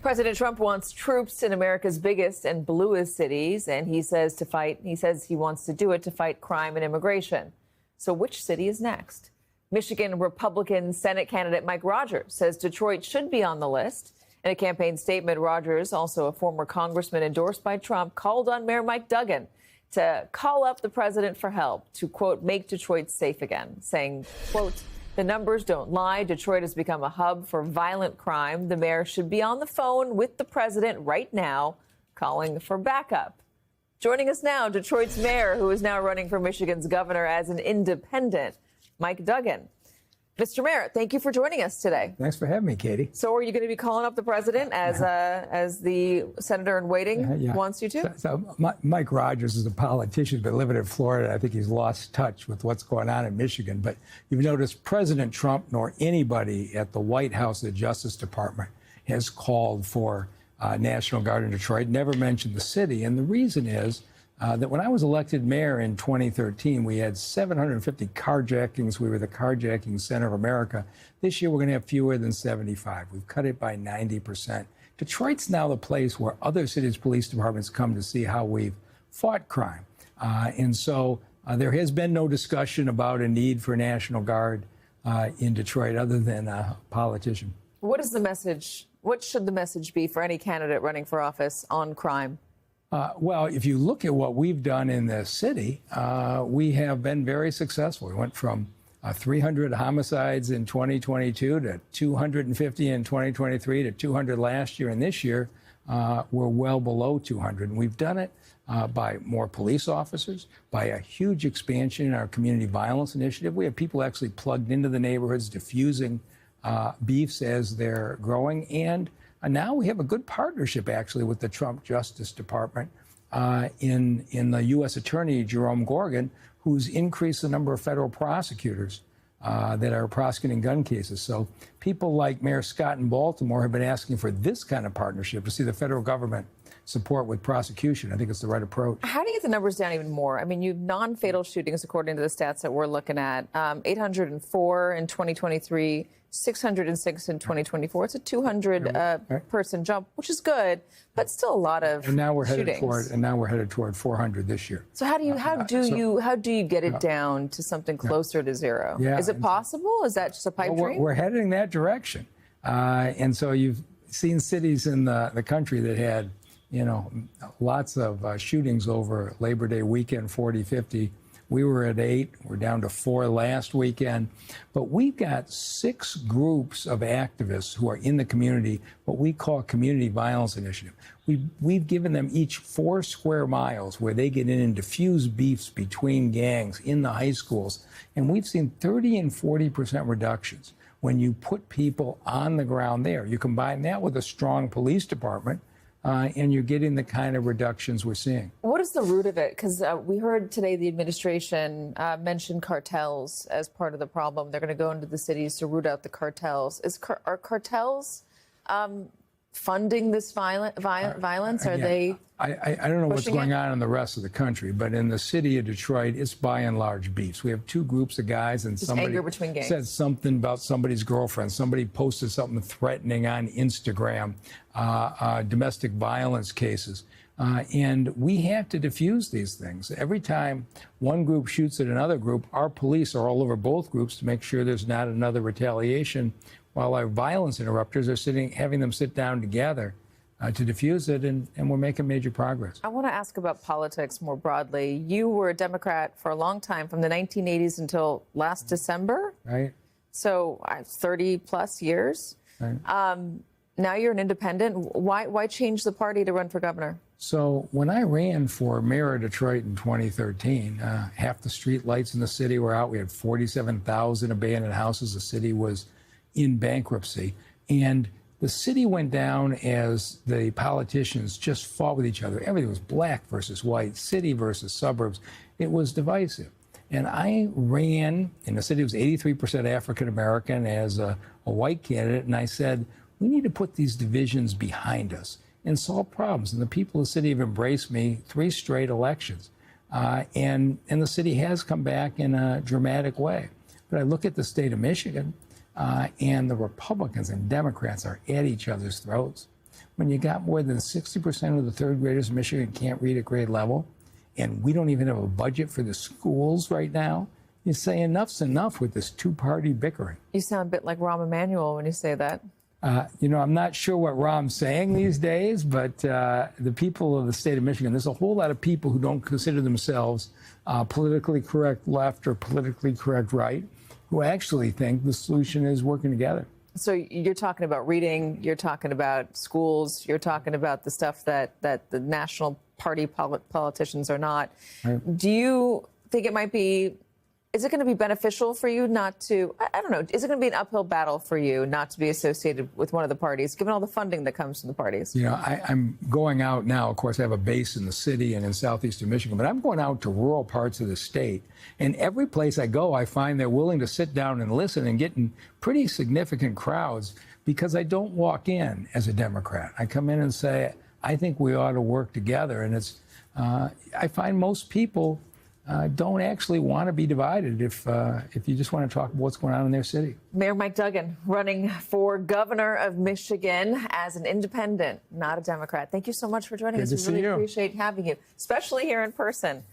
President Trump wants troops in America's biggest and bluest cities, and he says he wants to do it to fight crime and immigration. So which city is next? Michigan Republican Senate candidate Mike Rogers says Detroit should be on the list. In a campaign statement, Rogers, also a former congressman endorsed by Trump, called on Mayor Mike Duggan to call up the president for help to, quote, make Detroit safe again, saying, quote, the numbers don't lie. Detroit has become a hub for violent crime. The mayor should be on the phone with the president right now, calling for backup. Joining us now, Detroit's mayor, who is now running for Michigan's governor as an independent, Mike Duggan. Mr. Mayor, thank you for joining us today. Thanks for having me, Katie. So are you going to be calling up the president as the senator in waiting wants you to? So Mike Rogers is a politician, but living in Florida, I think he's lost touch with what's going on in Michigan. But you've noticed President Trump nor anybody at the White House, the Justice Department, has called for National Guard in Detroit, never mentioned the city. And the reason is that when I was elected mayor in 2013, we had 750 carjackings. We were the carjacking center of America. This year, we're going to have fewer than 75. We've cut it by 90%. Detroit's now the place where other cities' police departments come to see how we've fought crime. And so there has been no discussion about a need for National Guard in Detroit other than a politician. What is the message? What should the message be for any candidate running for office on crime? Well, if you look at what we've done in this city, we have been very successful. We went from 300 homicides in 2022 to 250 in 2023 to 200 last year. And this year, we're well below 200. And we've done it by more police officers, by a huge expansion in our community violence initiative. We have people actually plugged into the neighborhoods, diffusing beefs as they're growing. And now we have a good partnership, actually, with the Trump Justice Department in the U.S. Attorney, Jerome Gorgan, who's increased the number of federal prosecutors that are prosecuting gun cases. So people like Mayor Scott in Baltimore have been asking for this kind of partnership to see the federal government support with prosecution. I think it's the right approach. How do you get the numbers down even more? I mean, you have non-fatal shootings, according to the stats that we're looking at, 804 in 2023, 606 in 2024. It's a 200 person jump, which is good, but still a lot of and now we're shootings. headed toward 400 this year. So how do you get it down to something closer to zero? Yeah, is it possible? Is that just a pipe dream? We're heading that direction. And so you've seen cities in the country that had, lots of shootings over Labor Day weekend, 40, 50. We were at 8. We're down to 4 last weekend. But we've got 6 groups of activists who are in the community, what we call Community Violence Initiative. We've given them each 4 square miles where they get in and diffuse beefs between gangs in the high schools. And we've seen 30 and 40% reductions when you put people on the ground there. You combine that with a strong police department, and you're getting the kind of reductions we're seeing. What is the root of it? Because we heard today the administration mention cartels as part of the problem. They're going to go into the cities to root out the cartels. Are cartels funding this violence? Are they? I don't know what's going on in the rest of the country, but in the city of Detroit, it's by and large beefs. We have 2 groups of guys, and somebody said something about somebody's girlfriend. Somebody posted something threatening on Instagram, domestic violence cases. And we have to diffuse these things. Every time one group shoots at another group, our police are all over both groups to make sure there's not another retaliation, while our violence interrupters are having them sit down together to diffuse it, and we're making major progress. I want to ask about politics more broadly. You were a Democrat for a long time, from the 1980s until last December. Right. So 30 plus years. Right. Now you're an independent. Why change the party to run for governor? So when I ran for mayor of Detroit in 2013, half the street lights in the city were out. We had 47,000 abandoned houses. The city was in bankruptcy. And the city went down as the politicians just fought with each other. Everything was black versus white, city versus suburbs. It was divisive. And I ran, and the city was 83% African American, as a white candidate, and I said, we need to put these divisions behind us and solve problems. And the people of the city have embraced me 3 straight elections. And the city has come back in a dramatic way. But I look at the state of Michigan, and the Republicans and Democrats are at each other's throats. when you got more than 60% of the third graders in Michigan can't read at grade level, and we don't even have a budget for the schools right now, you say enough's enough with this two-party bickering. You sound a bit like Rahm Emanuel when you say that. I'm not sure what Rahm's saying these days, but the people of the state of Michigan, there's a whole lot of people who don't consider themselves politically correct left or politically correct right, who actually think the solution is working together. So you're talking about reading, you're talking about schools, you're talking about the stuff that the national party politicians are not. Right. Do you think it might be, is it going to be beneficial for you not to, I don't know, is it going to be an uphill battle for you not to be associated with one of the parties, given all the funding that comes from the parties? I'm going out now. Of course, I have a base in the city and in southeastern Michigan, but I'm going out to rural parts of the state. And every place I go, I find they're willing to sit down and listen and get in pretty significant crowds because I don't walk in as a Democrat. I come in and say, I think we ought to work together. And I find most people don't actually want to be divided if you just want to talk about what's going on in their city. Mayor Mike Duggan running for governor of Michigan as an independent, not a Democrat. Thank you so much for joining us. We really appreciate having you, especially here in person.